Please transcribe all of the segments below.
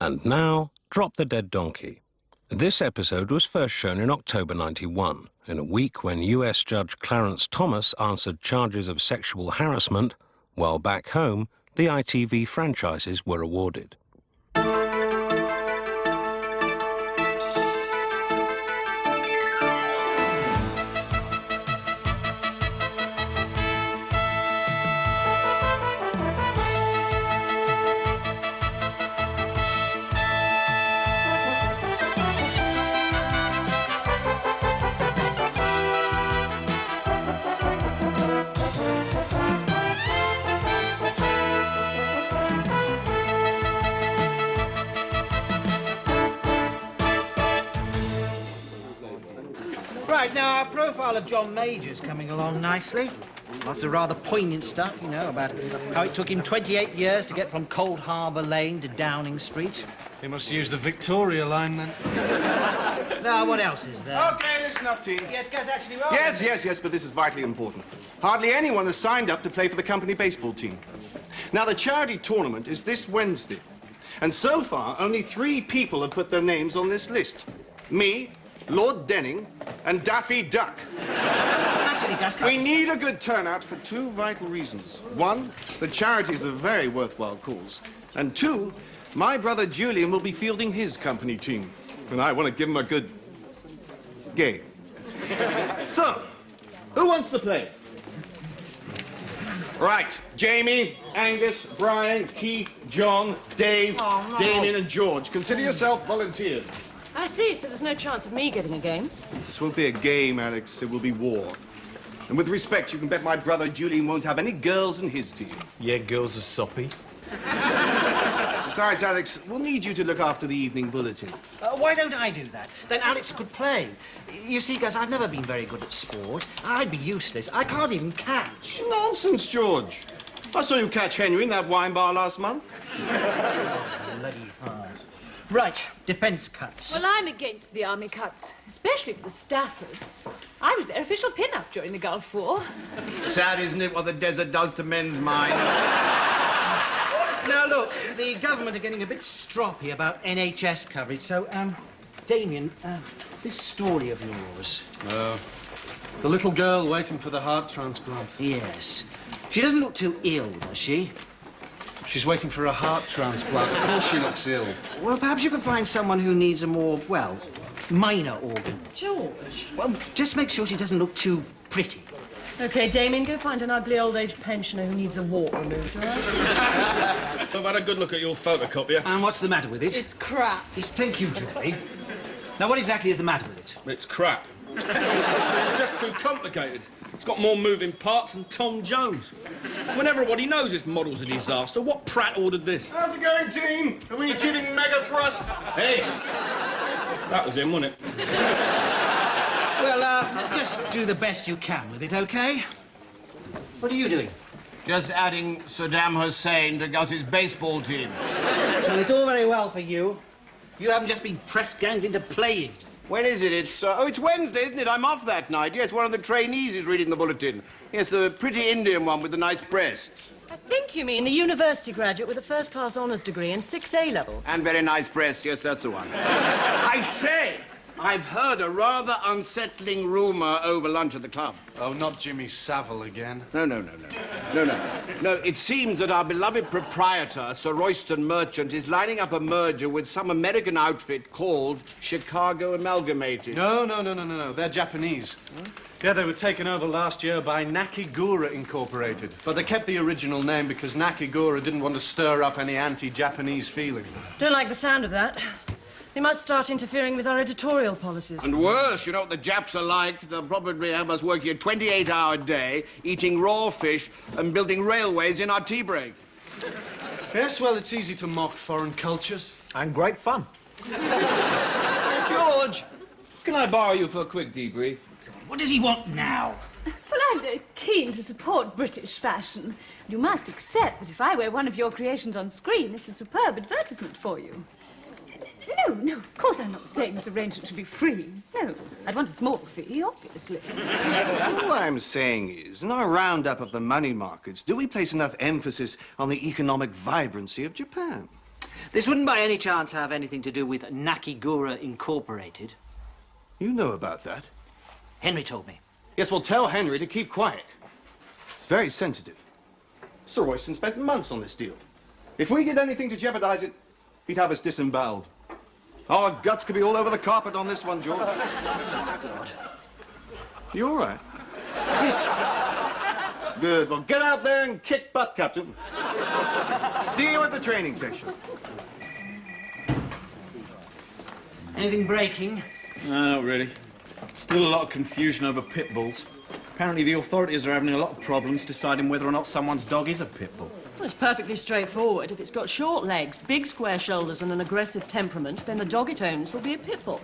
And now, Drop the Dead Donkey. This episode was first shown in October '91, in a week when US Judge Clarence Thomas answered charges of sexual harassment, while back home, the ITV franchises were awarded. Right, now our profile of John Major's coming along nicely. Lots of rather poignant stuff, you know, about how it took him 28 years to get from Cold Harbour Lane to Downing Street. He must use the Victoria line, then. Now, what else is there? OK, listen up, team. Yes, Gus, actually, well... Yes, but this is vitally important. Hardly anyone has signed up to play for the company baseball team. Now, the charity tournament is this Wednesday. And so far, only 3 people have put their names on this list. Me, Lord Denning, and Daffy Duck. Actually, Gus... We need a good turnout for 2 vital reasons. 1, the charity's a very worthwhile cause. And 2, my brother Julian will be fielding his company team. And I want to give him a good game. So, who wants to play? Right, Jamie, Angus, Brian, Keith, John, Dave, Damien and George. Consider yourself volunteers. I see, so there's no chance of me getting a game. This won't be a game, Alex. It will be war. And with respect, you can bet my brother Julian won't have any girls in his team. Yeah, girls are soppy. Besides, Alex, we'll need you to look after the evening bulletin. Why don't I do that? Then Alex could play. You see, Gus, I've never been very good at sport. I'd be useless. I can't even catch. Nonsense, George. I saw you catch Henry in that wine bar last month. Bloody hard. Right, defence cuts. Well, I'm against the army cuts, especially for the Staffords. I was their official pin-up during the Gulf War. Sad, isn't it, what the desert does to men's minds? Now, look, the government are getting a bit stroppy about NHS coverage, so, Damien, this story of yours. The little girl waiting for the heart transplant. Yes. She doesn't look too ill, does she? She's waiting for a heart transplant. Of course she looks ill. Well, perhaps you can find someone who needs a more, well, minor organ. George. Well, just make sure she doesn't look too pretty. OK, Damien, go find an ugly old-age pensioner who needs a wart removed, all right? I've had a good look at your photocopier. And what's the matter with it? It's crap. Yes, thank you, Joy. Now, what exactly is the matter with it? It's crap. It's just too complicated. It's got more moving parts than Tom Jones. When everybody knows this model's a disaster, what prat ordered this? How's it going, team? Are we achieving mega thrust? Ace. That was him, wasn't it? Well, just do the best you can with it, OK? What are you doing? Just adding Saddam Hussein to Gus's baseball team. Well, it's all very well for you. You haven't just been press-ganged into playing. When is it? It's Wednesday, isn't it? I'm off that night. Yes, one of the trainees is reading the bulletin. Yes, the pretty Indian one with the nice breasts. I think you mean the university graduate with a first-class honours degree and 6 A-levels. And very nice breasts. Yes, that's the one. I say, I've heard a rather unsettling rumour over lunch at the club. Oh, not Jimmy Savile again. No, it seems that our beloved proprietor, Sir Royston Merchant, is lining up a merger with some American outfit called Chicago Amalgamated. No. They're Japanese. Yeah, they were taken over last year by Nakigura Incorporated. But they kept the original name because Nakigura didn't want to stir up any anti-Japanese feeling. Don't like the sound of that. They might start interfering with our editorial policies. And worse, you know what the Japs are like. They'll probably have us working a 28-hour day, eating raw fish and building railways in our tea break. Yes, well, it's easy to mock foreign cultures. And great fun. George, can I borrow you for a quick debrief? What does he want now? Well, I'm very keen to support British fashion. You must accept that if I wear one of your creations on screen, it's a superb advertisement for you. No, of course I'm not saying this arrangement should be free. No, I'd want a small fee, obviously. All I'm saying is, in our roundup of the money markets, do we place enough emphasis on the economic vibrancy of Japan? This wouldn't by any chance have anything to do with Nakigura Incorporated. You know about that. Henry told me. Yes, well, tell Henry to keep quiet. It's very sensitive. Sir Royston spent months on this deal. If we did anything to jeopardize it, he'd have us disemboweled. Our guts could be all over the carpet on this one, George. God. You all right? Yes. Good. Well, get out there and kick butt, Captain. See you at the training session. Anything breaking? No, not really. Still a lot of confusion over pit bulls. Apparently the authorities are having a lot of problems deciding whether or not someone's dog is a pit bull. Well, it's perfectly straightforward. If it's got short legs, big square shoulders and an aggressive temperament, then the dog it owns will be a pit bull.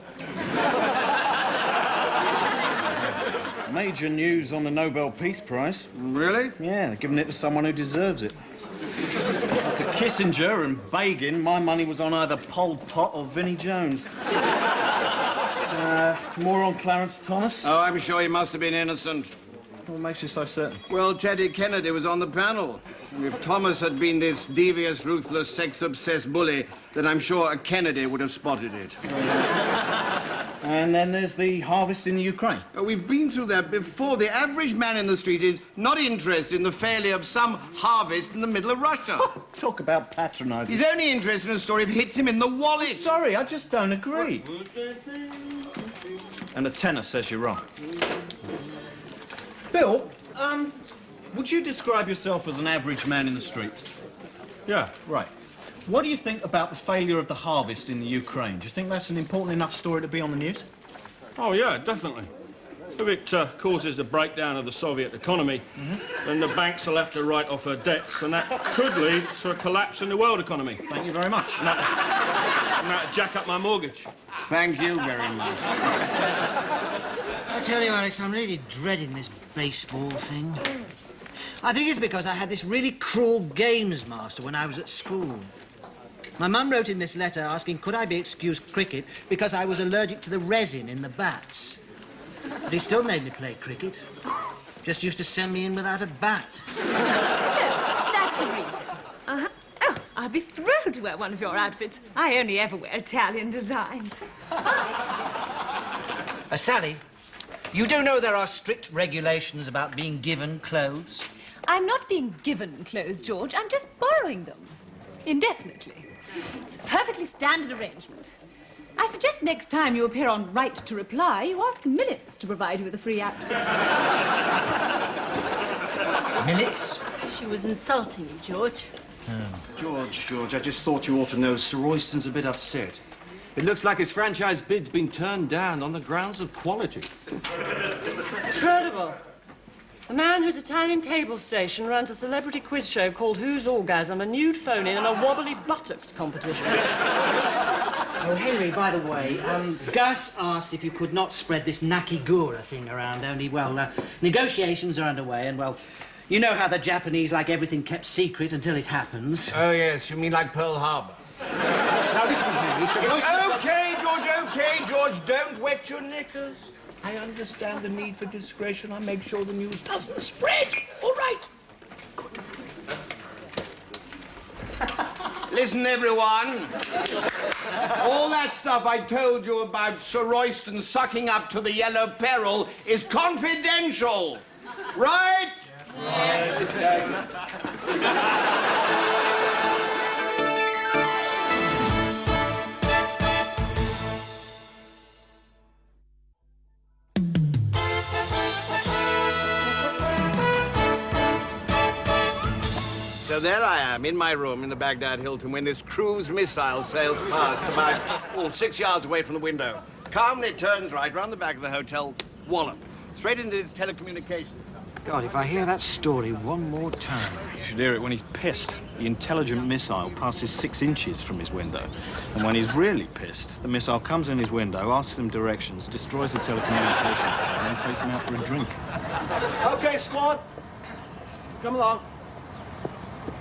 Major news on the Nobel Peace Prize. Really? Yeah, they're giving it to someone who deserves it. After Kissinger and Begin, my money was on either Pol Pot or Vinnie Jones. More on Clarence Thomas? Oh, I'm sure he must have been innocent. What makes you so certain? Well, Teddy Kennedy was on the panel. If Thomas had been this devious, ruthless, sex-obsessed bully, then I'm sure a Kennedy would have spotted it. And then there's the harvest in the Ukraine. We've been through that before. The average man in the street is not interested in the failure of some harvest in the middle of Russia. Talk about patronising. He's only interested in a story if it hits him in the wallet. Sorry, I just don't agree. And the tenor says you're wrong. Bill, would you describe yourself as an average man in the street? Yeah. Right. What do you think about the failure of the harvest in the Ukraine? Do you think that's an important enough story to be on the news? Oh, yeah, definitely. If it causes the breakdown of the Soviet economy, then the banks will have to write off their debts, and that could lead to a collapse in the world economy. Thank you very much. And that'd jack up my mortgage. Thank you very much. I tell you, Alex, I'm really dreading this baseball thing. I think it's because I had this really cruel games master when I was at school. My mum wrote in this letter asking could I be excused cricket because I was allergic to the resin in the bats. But he still made me play cricket. Just used to send me in without a bat. So, that's a reason. Oh, I'd be thrilled to wear one of your outfits. I only ever wear Italian designs. Sally, you do know there are strict regulations about being given clothes? I'm not being given clothes, George. I'm just borrowing them. Indefinitely. It's a perfectly standard arrangement. I suggest next time you appear on Right to Reply, you ask Millets to provide you with a free outfit. Millets? She was insulting you, George. George, I just thought you ought to know Sir Royston's a bit upset. It looks like his franchise bid's been turned down on the grounds of quality. Incredible. A man whose Italian cable station runs a celebrity quiz show called Who's Orgasm, a nude phone-in, and a wobbly buttocks competition. Oh, Henry, by the way, Gus asked if you could not spread this Nakigura thing around, only, well, negotiations are underway, and, well, you know how the Japanese like everything kept secret until it happens. Oh, yes, you mean like Pearl Harbor. Now, listen, Henry, Sir Royston's Okay, George, don't wet your knickers. I understand the need for discretion. I make sure the news doesn't spread. All right. Good. Listen, everyone. All that stuff I told you about Sir Royston sucking up to the Yellow Peril is confidential. Right? So there I am, in my room in the Baghdad Hilton, when this cruise missile sails past about 6 yards away from the window. Calmly turns right round the back of the hotel, wallop, straight into its telecommunications. God, if I hear that story one more time. You should hear it when he's pissed. The intelligent missile passes 6 inches from his window. And when he's really pissed, the missile comes in his window, asks him directions, destroys the telecommunications tower, and takes him out for a drink. Okay, squad. Come along.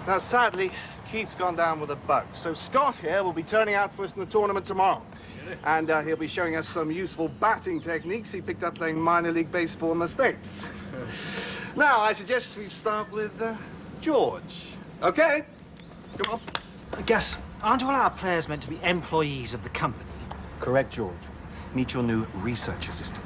Now, sadly, Keith's gone down with a bug, so Scott here will be turning out for us in the tournament tomorrow. And he'll be showing us some useful batting techniques he picked up playing minor league baseball in the States. Now, I suggest we start with George. Okay? Come on. Gus, Aren't all our players meant to be employees of the company? Correct, George. Meet your new research assistant.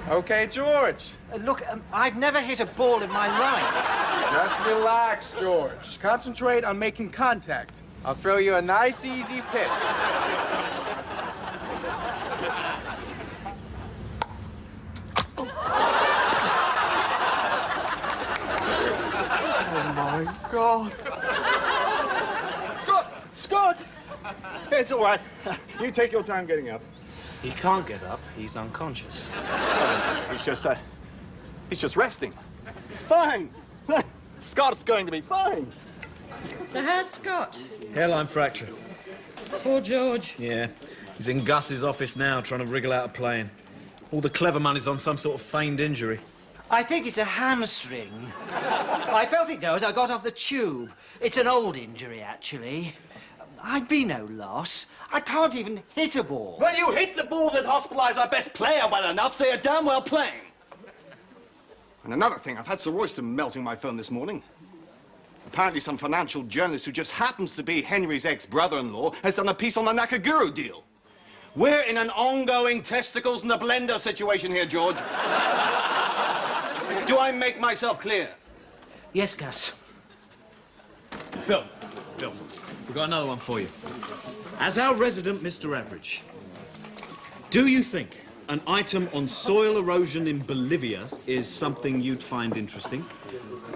Okay, George. Look, I've never hit a ball in my life. Just relax, George. Concentrate on making contact. I'll throw you a nice, easy pitch. Oh, my God. Scott! It's all right. You take your time getting up. He can't get up. He's unconscious. He's just resting. Fine. Scott's going to be fine. So how's Scott? Hairline fracture. Poor George. Yeah. He's in Gus's office now trying to wriggle out of playing. All the clever money's on some sort of feigned injury. I think it's a hamstring. I felt it go as I got off the tube. It's an old injury, actually. I'd be no loss. I can't even hit a ball. Well, you hit the ball that hospitalised our best player well enough, so you're damn well playing. And another thing, I've had Sir Royston melting my phone this morning. Apparently some financial journalist who just happens to be Henry's ex-brother-in-law has done a piece on the Nakaguru deal. We're in an ongoing testicles in the blender situation here, George. Do I make myself clear? Yes, Gus. Bill, we've got another one for you. As our resident Mr. Average, do you think an item on soil erosion in Bolivia is something you'd find interesting?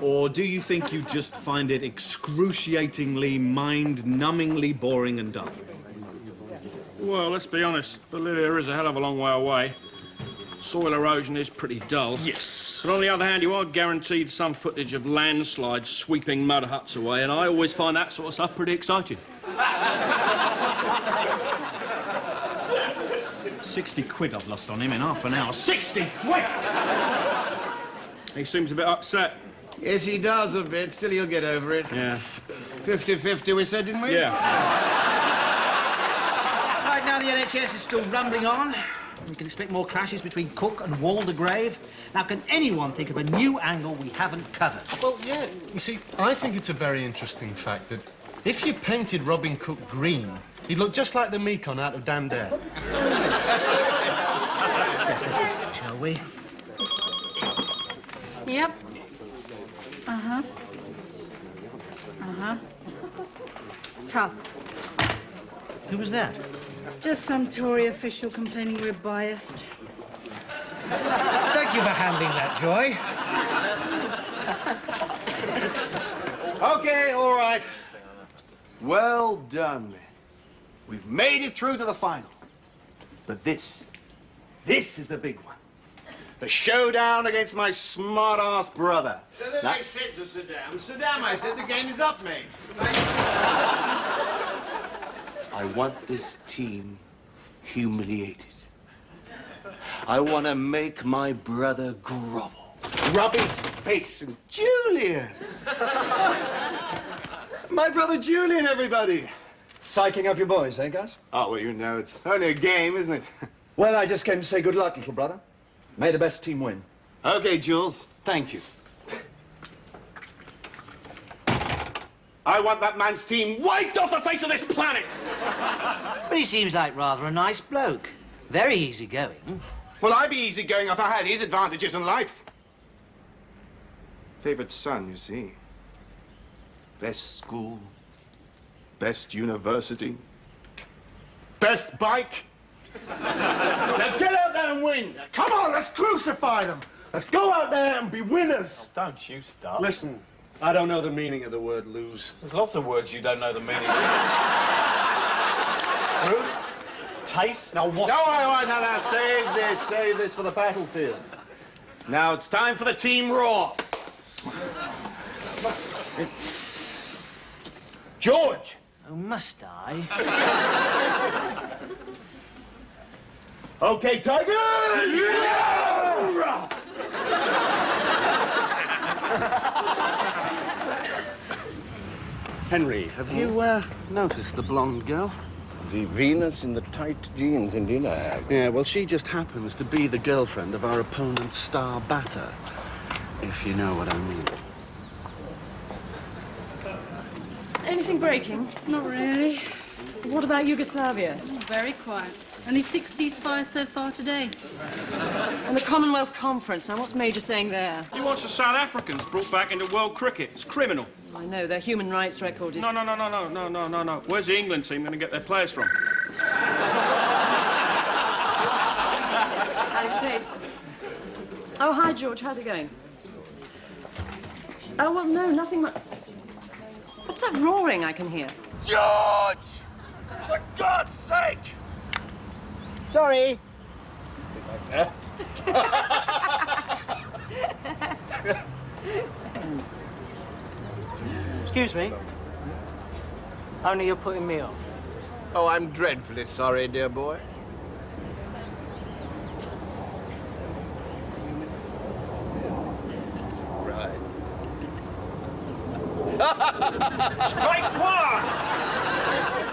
Or do you think you'd just find it excruciatingly, mind-numbingly boring and dull? Well, let's be honest. Bolivia is a hell of a long way away. Soil erosion is pretty dull. Yes. But on the other hand, you are guaranteed some footage of landslides sweeping mud huts away, and I always find that sort of stuff pretty exciting. 60 quid I've lost on him in half an hour. 60 quid! He seems a bit upset. Yes, he does a bit. Still, he'll get over it. Yeah. 50-50, we said, didn't we? Yeah. Right now, the NHS is still rumbling on. We can expect more clashes between Cook and Waldegrave. Now, can anyone think of a new angle we haven't covered? Well, yeah. You see, I think it's a very interesting fact that if you painted Robin Cook green, he'd look just like the Mekong out of Damned Air. Let's go, shall we? Yep. Uh-huh. Uh-huh. Tough. Who was that? Just some Tory official complaining we're biased. Thank you for handling that, Joy. Okay, all right. Well done, men. We've made it through to the final. But this is the big one. The showdown against my smart-ass brother. So then I said to Saddam, I said, the game is up, mate. I want this team humiliated. I want to make my brother grovel. Rub his face in Julian. My brother Julian, everybody. Psyching up your boys, eh, Gus? Oh, well, you know, it's only a game, isn't it? Well, I just came to say good luck, little brother. May the best team win. Okay, Jules. Thank you. I want that man's team wiped off the face of this planet! But he seems like rather a nice bloke. Very easygoing. Well, I'd be easygoing if I had his advantages in life. Favorite son, you see. Best school. Best university. Best bike. Now get out there and win. Come on, let's crucify them. Let's go out there and be winners. Don't you stop. Listen, I don't know the meaning of the word lose. There's lots of words you don't know the meaning of. Truth, taste. Now what? No, no, save this for the battlefield. Now it's time for the team raw. George! Oh, must I? Okay, Tigers! Yeah! Henry, have you noticed the blonde girl? The Venus in the tight jeans, indeed I have. Yeah, well, she just happens to be the girlfriend of our opponent's star batter, if you know what I mean. breaking? Not really. What about Yugoslavia? Very quiet. Only 6 ceasefires so far today. And the Commonwealth Conference. Now, what's Major saying there? He wants the South Africans brought back into world cricket. It's criminal. I know, their human rights record is... No. Where's the England team going to get their players from? Alex Pace. Oh, hi, George. How's it going? Oh, well, no, nothing much. What's that roaring I can hear? George! For God's sake! Sorry. Excuse me. Only you're putting me off. Oh, I'm dreadfully sorry, dear boy. Right. Strike one!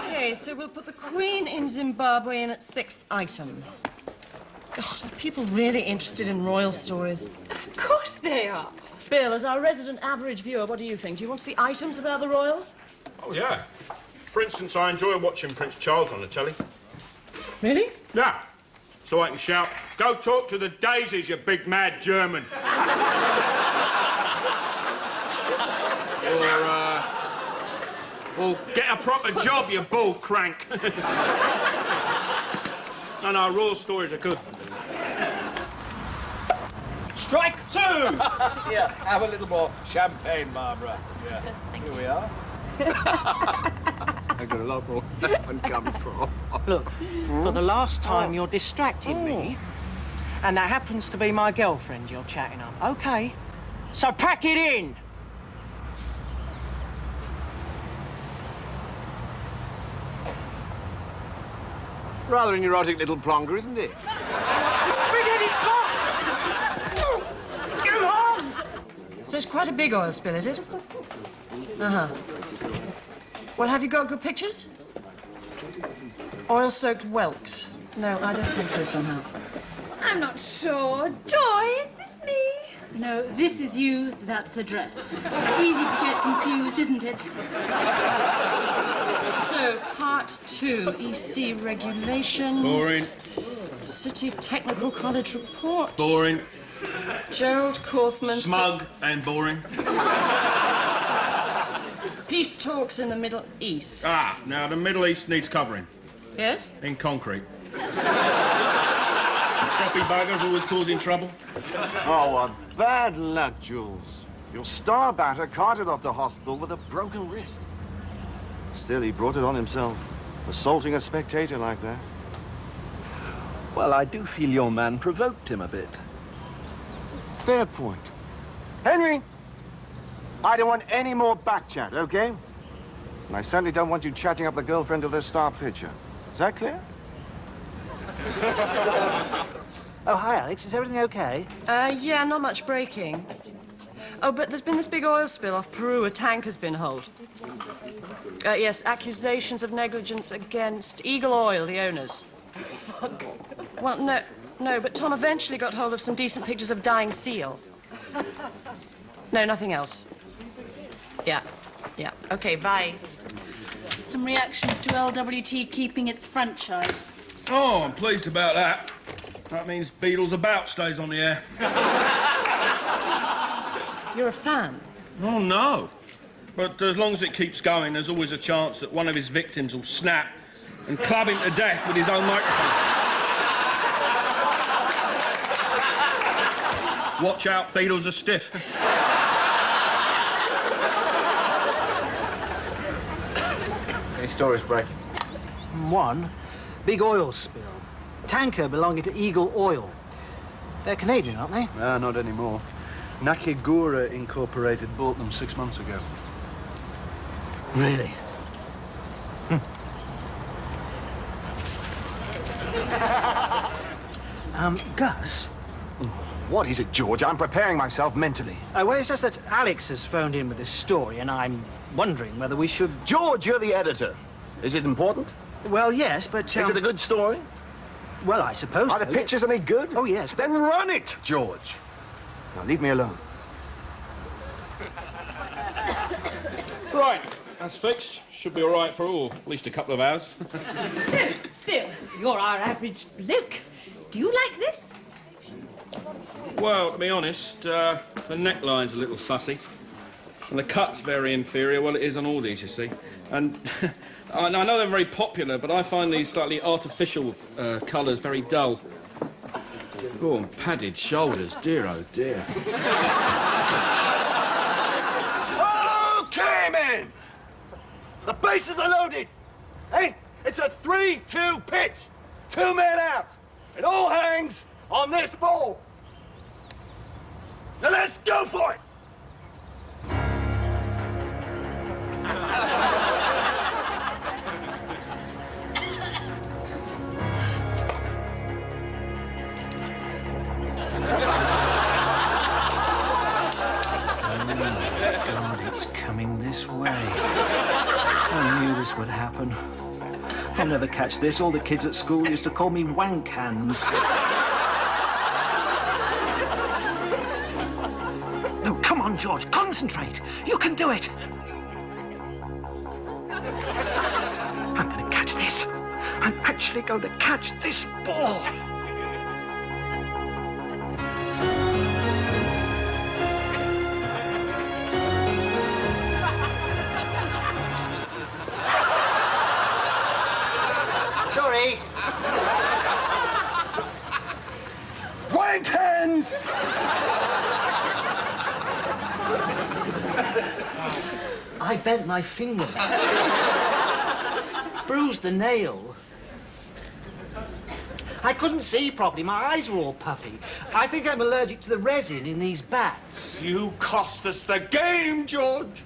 Okay, so we'll put the Queen in Zimbabwe in at 6th item. God, are people really interested in royal stories? Of course they are. Bill, as our resident average viewer, what do you think? Do you want to see items about the royals? Oh, yeah. For instance, I enjoy watching Prince Charles on the telly. Really? Yeah. So I can shout, "Go talk to the daisies, you big mad German." Or get a proper job, you bull crank. No, royal stories are good. Strike two! Here, have a little more champagne, Barbara. Yeah. Here we are. I've got a lot more where that one comes from. Look, for the last time, you're distracting me. And that happens to be my girlfriend you're chatting up. OK. So pack it in! Rather an erotic little plonger, isn't it? Big-headed bastard! Come on! So it's quite a big oil spill, is it? Uh-huh. Well, have you got good pictures? Oil-soaked whelks. No, I don't think so somehow. I'm not sure. Joy, is this me? No, this is you, that's a dress. Easy to get confused, isn't it? So, part 2, EC regulations. Boring. City Technical College report. Boring. Gerald Kaufman. Smug and boring. Peace talks in the Middle East. Ah, now the Middle East needs covering. Yes? In concrete. Stroppy buggers always causing trouble. Oh, what bad luck, Jules. Your star batter carted off to hospital with a broken wrist. Still, he brought it on himself, assaulting a spectator like that. Well, I do feel your man provoked him a bit. Fair point. Henry, I don't want any more back chat, okay? And I certainly don't want you chatting up the girlfriend of the star pitcher. Is that clear? Oh, hi, Alex. Is everything okay? Yeah, not much breaking. Oh, but there's been this big oil spill off Peru. A tank has been holed. Yes, accusations of negligence against Eagle Oil, the owners. Well, no, but Tom eventually got hold of some decent pictures of dying seal. No, nothing else. Yeah. Okay, bye. Some reactions to LWT keeping its franchise. Oh, I'm pleased about that. That means Beatles About stays on the air. You're a fan? Oh, no. But as long as it keeps going, there's always a chance that one of his victims will snap and club him to death with his own microphone. Watch out, Beatles are stiff. Any stories breaking? One, big oil spill. Tanker belonging to Eagle Oil. They're Canadian, aren't they? Not anymore. Nakigura Incorporated bought them 6 months ago. Really? Gus? What is it, George? I'm preparing myself mentally. Well, it's just that Alex has phoned in with this story, and I'm wondering whether we should... George, you're the editor. Is it important? Well, yes, but... Is it a good story? Well, I suppose Are the pictures any good? Oh, yes. Then run it, George. Now, leave me alone. Right. That's fixed. Should be all right for at least a couple of hours. So, Phil, you're our average bloke. Do you like this? Well, to be honest, the neckline's a little fussy. And the cut's very inferior. Well, it is on all these, you see. And I know they're very popular, but I find these slightly artificial colours very dull. Oh, and padded shoulders, dear, oh dear. Okay, men! The bases are loaded! Hey, it's a 3-2 pitch! 2 men out! It all hangs on this ball! Now let's go for it! God, it's coming this way. I knew this would happen. I'll never catch this. All the kids at school used to call me wank hands. No, come on, George. Concentrate. You can do it. I'm going to catch this. I'm actually going to catch this ball. Sorry. Wank hands! I bent my finger. Bruised the nail. I couldn't see properly. My eyes were all puffy. I think I'm allergic to the resin in these bats. You cost us the game, George.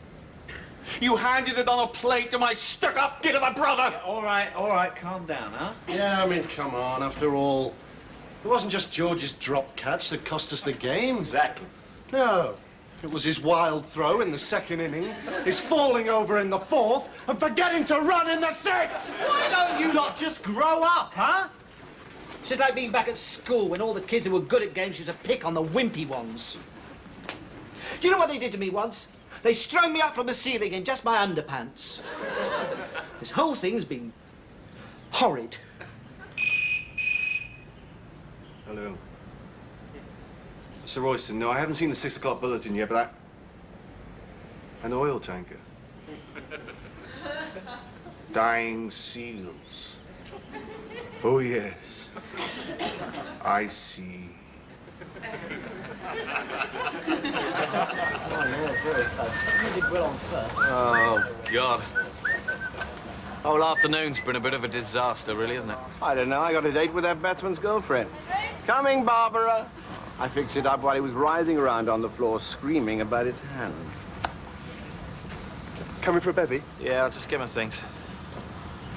You handed it on a plate to my stuck-up kid of a brother. All right, calm down, huh? Yeah, I mean, come on, after all. It wasn't just George's drop catch that cost us the game. Exactly. No. It was his wild throw in the second inning, his falling over in the fourth, and forgetting to run in the sixth! Why don't you lot just grow up, huh? It's just like being back at school when all the kids who were good at games used to pick on the wimpy ones. Do you know what they did to me once? They strung me up from the ceiling in just my underpants. This whole thing's been horrid. Hello. Sir Royston, no, I haven't seen the 6 o'clock bulletin yet, but an oil tanker. Dying seals. Oh, yes. I see. Oh, God. Whole afternoon's been a bit of a disaster, really, isn't it? I don't know. I got a date with that batsman's girlfriend. Coming, Barbara. I fixed it up while he was writhing around on the floor, screaming about his hand. Coming for a bevy? Yeah, I'll just get my things.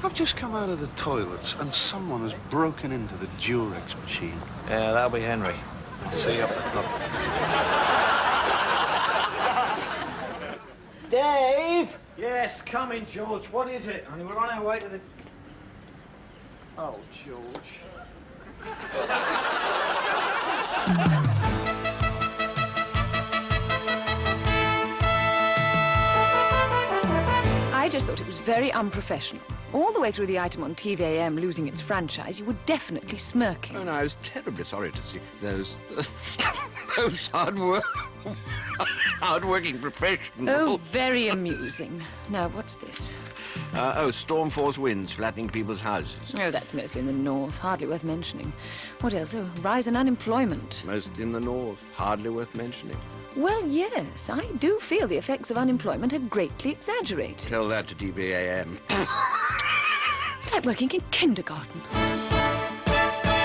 I've just come out of the toilets and someone has broken into the Durex machine. Yeah, that'll be Henry. See you up the top. Dave! Yes, coming, George. What is it? Honey, we're on our way to the... Oh, George. I just thought it was very unprofessional. All the way through the item on TV-AM losing its franchise, you were definitely smirking. Oh, no, I was terribly sorry to see those hard-working professionals. Oh, very amusing. Now, what's this? Storm force winds flattening people's houses. Oh, that's mostly in the north. Hardly worth mentioning. What else? Oh, rise in unemployment. Most in the north. Hardly worth mentioning. Well, yes, I do feel the effects of unemployment are greatly exaggerated. Tell that to TVAM. It's like working in kindergarten.